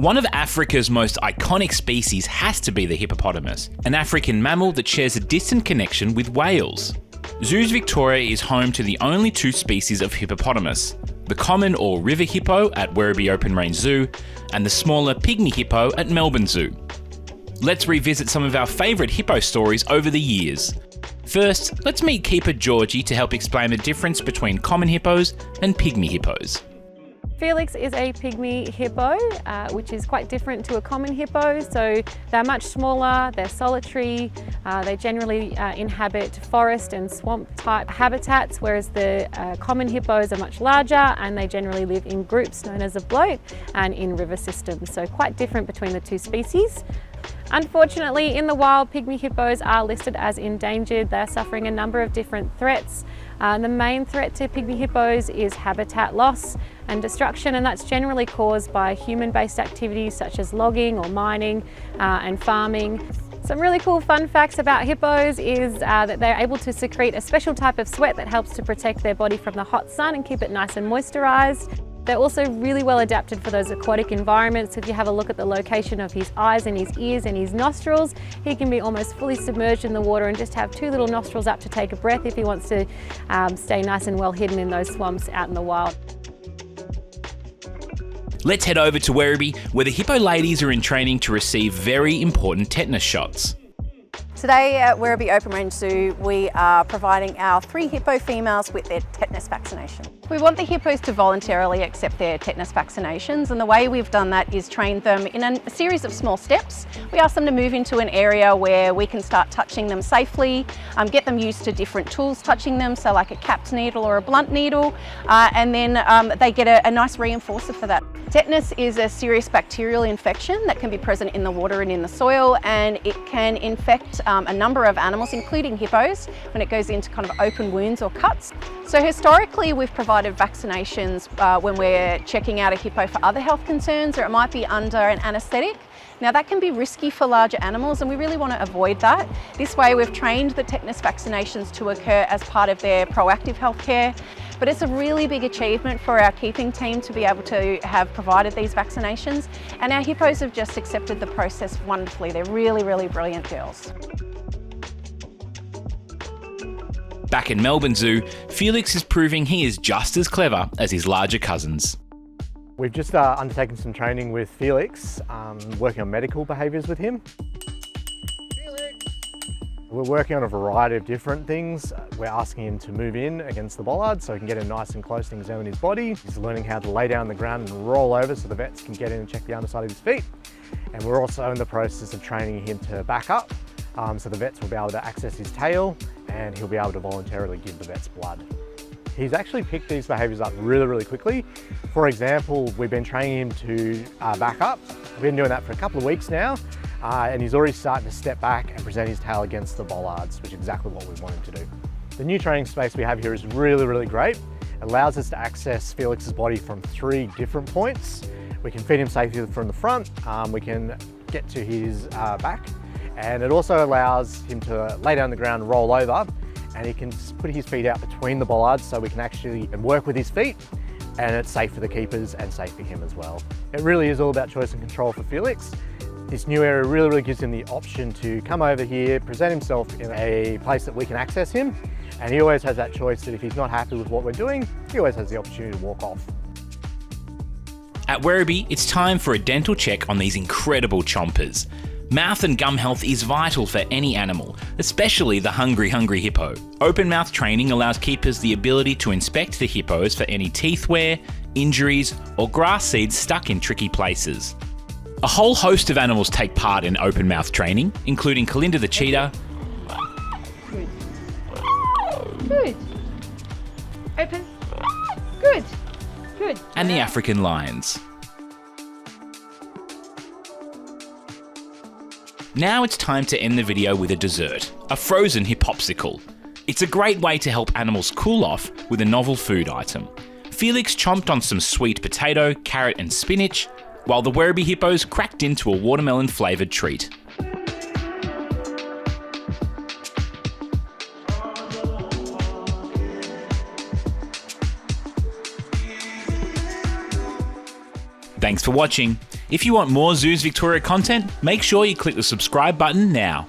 One of Africa's most iconic species has to be the hippopotamus, an African mammal that shares a distant connection with whales. Zoos Victoria is home to the only two species of hippopotamus, the common or river hippo at Werribee Open Range Zoo and the smaller pygmy hippo at Melbourne Zoo. Let's revisit some of our favourite hippo stories over the years. First, let's meet keeper Georgie to help explain the difference between common hippos and pygmy hippos. Felix is a pygmy hippo, which is quite different to a common hippo. So they're much smaller, they're solitary, they generally inhabit forest and swamp type habitats, whereas the common hippos are much larger and they generally live in groups known as a bloat and in river systems. So quite different between the two species. Unfortunately, in the wild, pygmy hippos are listed as endangered. They're suffering a number of different threats. The main threat to pygmy hippos is habitat loss and destruction, and that's generally caused by human-based activities such as logging or mining and farming. Some really cool fun facts about hippos is that they're able to secrete a special type of sweat that helps to protect their body from the hot sun and keep it nice and moisturised. They're also really well adapted for those aquatic environments. If you have a look at the location of his eyes and his ears and his nostrils, he can be almost fully submerged in the water and just have two little nostrils up to take a breath if he wants to stay nice and well hidden in those swamps out in the wild. Let's head over to Werribee, where the hippo ladies are in training to receive very important tetanus shots. Today at Werribee Open Range Zoo, we are providing our 3 hippo females with their tetanus vaccination. We want the hippos to voluntarily accept their tetanus vaccinations, and the way we've done that is trained them in a series of small steps. We ask them to move into an area where we can start touching them safely, get them used to different tools touching them, so like a capped needle or a blunt needle, and then they get a nice reinforcer for that. Tetanus is a serious bacterial infection that can be present in the water and in the soil, and it can infect a number of animals, including hippos, when it goes into kind of open wounds or cuts. So historically, we've provided vaccinations when we're checking out a hippo for other health concerns, or it might be under an anaesthetic. Now that can be risky for larger animals, and we really want to avoid that. This way we've trained the tetanus vaccinations to occur as part of their proactive healthcare. But it's a really big achievement for our keeping team to be able to have provided these vaccinations, and our hippos have just accepted the process wonderfully. They're really, really brilliant girls. Back in Melbourne Zoo, Felix is proving he is just as clever as his larger cousins. We've just undertaken some training with Felix, working on medical behaviours with him. We're working on a variety of different things. We're asking him to move in against the bollard so he can get in nice and close to examine his body. He's learning how to lay down on the ground and roll over so the vets can get in and check the underside of his feet. And we're also in the process of training him to back up, so the vets will be able to access his tail and he'll be able to voluntarily give the vets blood. He's actually picked these behaviours up really, really quickly. For example, we've been training him to back up. We've been doing that for a couple of weeks now. And he's already starting to step back and present his tail against the bollards, which is exactly what we want him to do. The new training space we have here is really, really great. It allows us to access Felix's body from 3 different points. We can feed him safely from the front, we can get to his back, and it also allows him to lay down on the ground and roll over, and he can put his feet out between the bollards so we can actually work with his feet, and it's safe for the keepers and safe for him as well. It really is all about choice and control for Felix. This new area really gives him the option to come over here, present himself in a place that we can access him, and he always has that choice that if he's not happy with what we're doing, he always has the opportunity to walk off. At Werribee, it's time for a dental check on these incredible chompers. Mouth and gum health is vital for any animal, especially the hungry hippo. Open mouth training allows keepers the ability to inspect the hippos for any teeth wear, injuries, or grass seeds stuck in tricky places. A whole host of animals take part in open mouth training, including Kalinda the cheetah. Good. Good. Open. Good. Good. And the African lions. Now it's time to end the video with a dessert, a frozen hippopsicle. It's a great way to help animals cool off with a novel food item. Felix chomped on some sweet potato, carrot and spinach, while the Werribee hippos cracked into a watermelon flavoured treat. Thanks for watching. If you want more Zoos Victoria content, make sure you click the subscribe button now.